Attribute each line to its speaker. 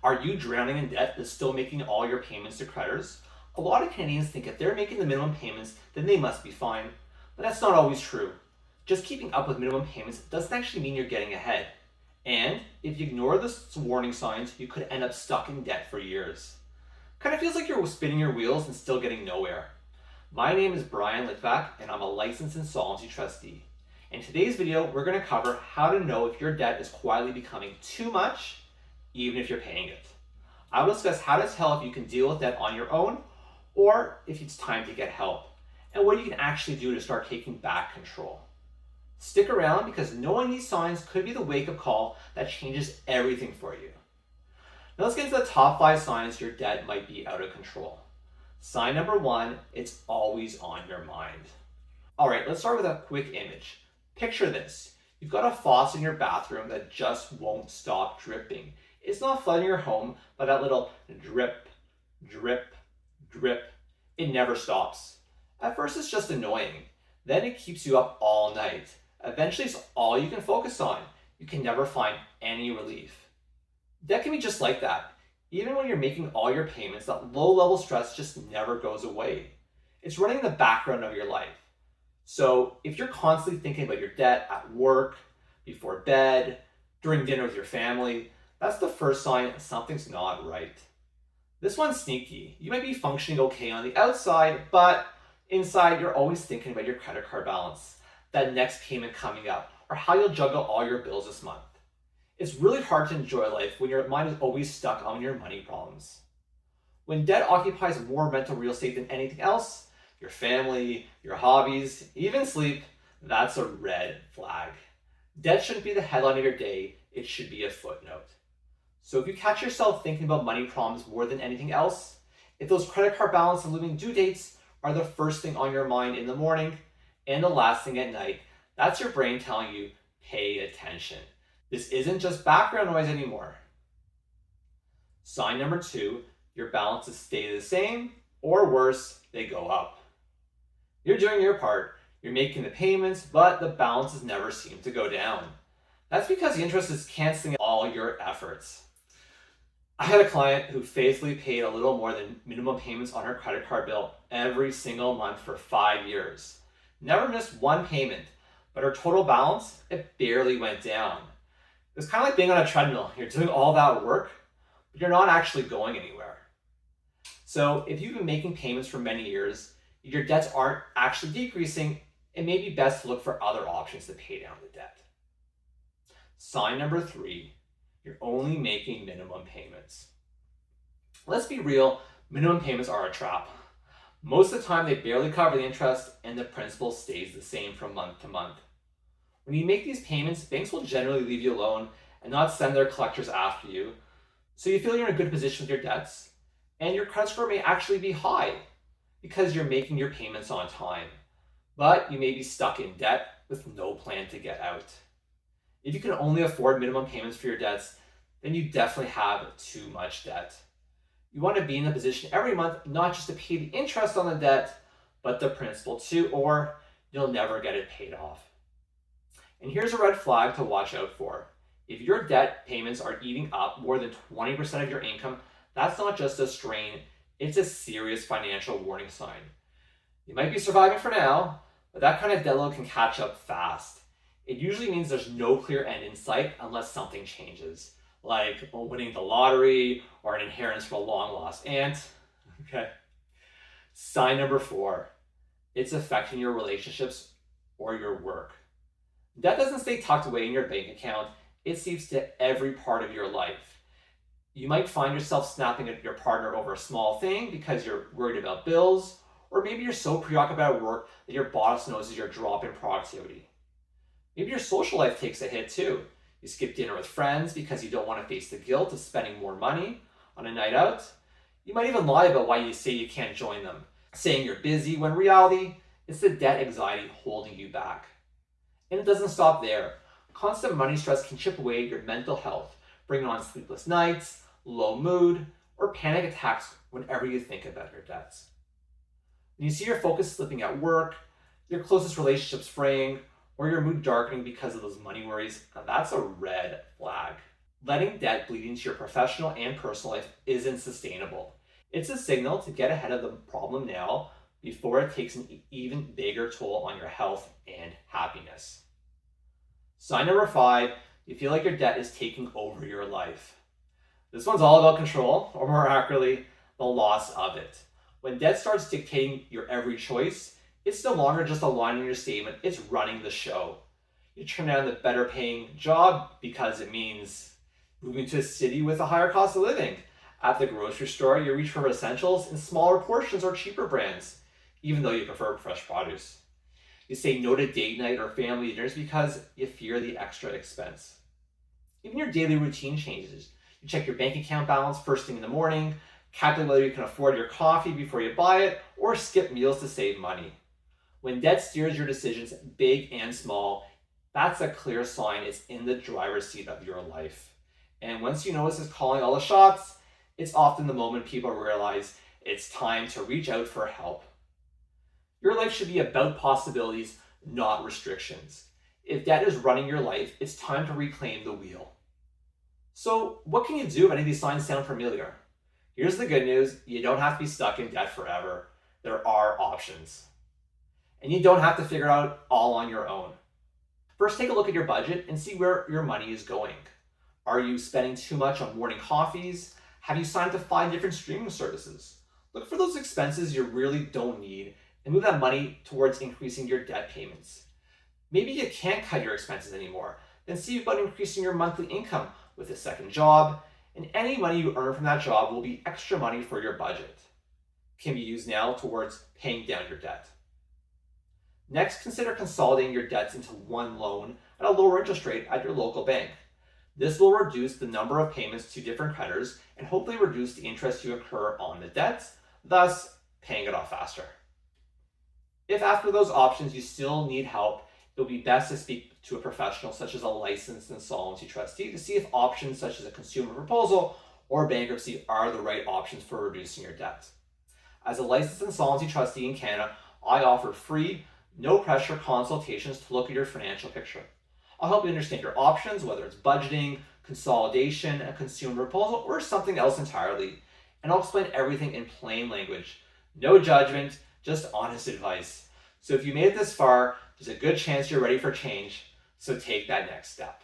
Speaker 1: Are you drowning in debt that's still making all your payments to creditors? A lot of Canadians think if they're making the minimum payments, then they must be fine. But that's not always true. Just keeping up with minimum payments doesn't actually mean you're getting ahead. And if you ignore the warning signs, you could end up stuck in debt for years. Kind of feels like you're spinning your wheels and still getting nowhere. My name is Brian Litvak, and I'm a licensed insolvency trustee. In today's video, we're going to cover how to know if your debt is quietly becoming too much, even if you're paying it. I will discuss how to tell if you can deal with debt on your own, or if it's time to get help, and what you can actually do to start taking back control. Stick around because knowing these signs could be the wake-up call that changes everything for you. Now let's get into the top 5 signs your debt might be out of control. Sign number 1, it's always on your mind. All right, let's start with a quick image. Picture this. You've got a faucet in your bathroom that just won't stop dripping. It's not flooding your home, but that little drip, drip, drip, it never stops. At first it's just annoying. Then it keeps you up all night. Eventually it's all you can focus on. You can never find any relief. Debt can be just like that. Even when you're making all your payments, that low-level stress just never goes away. It's running in the background of your life. So if you're constantly thinking about your debt at work, before bed, during dinner with your family, that's the first sign something's not right. This one's sneaky. You might be functioning okay on the outside, but inside you're always thinking about your credit card balance, that next payment coming up, or how you'll juggle all your bills this month. It's really hard to enjoy life when your mind is always stuck on your money problems. When debt occupies more mental real estate than anything else, your family, your hobbies, even sleep, that's a red flag. Debt shouldn't be the headline of your day, it should be a footnote. So if you catch yourself thinking about money problems more than anything else, if those credit card balance and looming due dates are the first thing on your mind in the morning and the last thing at night, that's your brain telling you, pay attention. This isn't just background noise anymore. Sign number 2, your balances stay the same, or worse, they go up. You're doing your part, you're making the payments, but the balances never seem to go down. That's because the interest is canceling all your efforts. I had a client who faithfully paid a little more than minimum payments on her credit card bill every single month for 5 years. Never missed one payment, but her total balance, it barely went down. It's kind of like being on a treadmill. You're doing all that work, but you're not actually going anywhere. So if you've been making payments for many years, if your debts aren't actually decreasing, it may be best to look for other options to pay down the debt. Sign number 3, you're only making minimum payments. Let's be real, minimum payments are a trap. Most of the time they barely cover the interest and the principal stays the same from month to month. When you make these payments, banks will generally leave you alone and not send their collectors after you. So you feel you're in a good position with your debts, and your credit score may actually be high because you're making your payments on time. But you may be stuck in debt with no plan to get out. If you can only afford minimum payments for your debts, then you definitely have too much debt. You want to be in a position every month not just to pay the interest on the debt, but the principal too, or you'll never get it paid off. And here's a red flag to watch out for. If your debt payments are eating up more than 20% of your income, that's not just a strain, it's a serious financial warning sign. You might be surviving for now, but that kind of debt load can catch up fast. It usually means there's no clear end in sight unless something changes, like winning the lottery or an inheritance from a long-lost aunt. Okay. Sign number 4, it's affecting your relationships or your work. Debt doesn't stay tucked away in your bank account, it seeps to every part of your life. You might find yourself snapping at your partner over a small thing because you're worried about bills, or maybe you're so preoccupied at work that your boss notices your drop in productivity. Maybe your social life takes a hit too. You skip dinner with friends because you don't want to face the guilt of spending more money on a night out. You might even lie about why you say you can't join them, saying you're busy when in reality, it's the debt anxiety holding you back. And it doesn't stop there. Constant money stress can chip away at your mental health, bringing on sleepless nights, low mood, or panic attacks whenever you think about your debts. When you see your focus slipping at work, your closest relationships fraying, or your mood darkening because of those money worries, that's a red flag. Letting debt bleed into your professional and personal life isn't sustainable. It's a signal to get ahead of the problem now before it takes an even bigger toll on your health and happiness. Sign number 5, you feel like your debt is taking over your life. This one's all about control, or more accurately, the loss of it. When debt starts dictating your every choice, it's no longer just a line in your statement, it's running the show. You turn down the better paying job because it means moving to a city with a higher cost of living. At the grocery store, you reach for essentials in smaller portions or cheaper brands, even though you prefer fresh produce. You say no to date night or family dinners because you fear the extra expense. Even your daily routine changes. You check your bank account balance first thing in the morning, calculate whether you can afford your coffee before you buy it, or skip meals to save money. When debt steers your decisions, big and small, that's a clear sign it's in the driver's seat of your life. And once you notice it's calling all the shots, it's often the moment people realize it's time to reach out for help. Your life should be about possibilities, not restrictions. If debt is running your life, it's time to reclaim the wheel. So, what can you do if any of these signs sound familiar? Here's the good news, you don't have to be stuck in debt forever. There are options. And you don't have to figure it out all on your own. First, take a look at your budget and see where your money is going. Are you spending too much on morning coffees? Have you signed up to 5 different streaming services? Look for those expenses you really don't need and move that money towards increasing your debt payments. Maybe you can't cut your expenses anymore. Then see about increasing your monthly income with a second job, and any money you earn from that job will be extra money for your budget. It can be used now towards paying down your debt. Next, consider consolidating your debts into one loan at a lower interest rate at your local bank. This will reduce the number of payments to different creditors and hopefully reduce the interest you incur on the debts, thus paying it off faster. If after those options you still need help, it will be best to speak to a professional such as a licensed insolvency trustee to see if options such as a consumer proposal or bankruptcy are the right options for reducing your debt. As a licensed insolvency trustee in Canada, I offer free, no pressure consultations to look at your financial picture. I'll help you understand your options, whether it's budgeting, consolidation, a consumer proposal, or something else entirely. And I'll explain everything in plain language. No judgment, just honest advice. So if you made it this far, there's a good chance you're ready for change. So take that next step.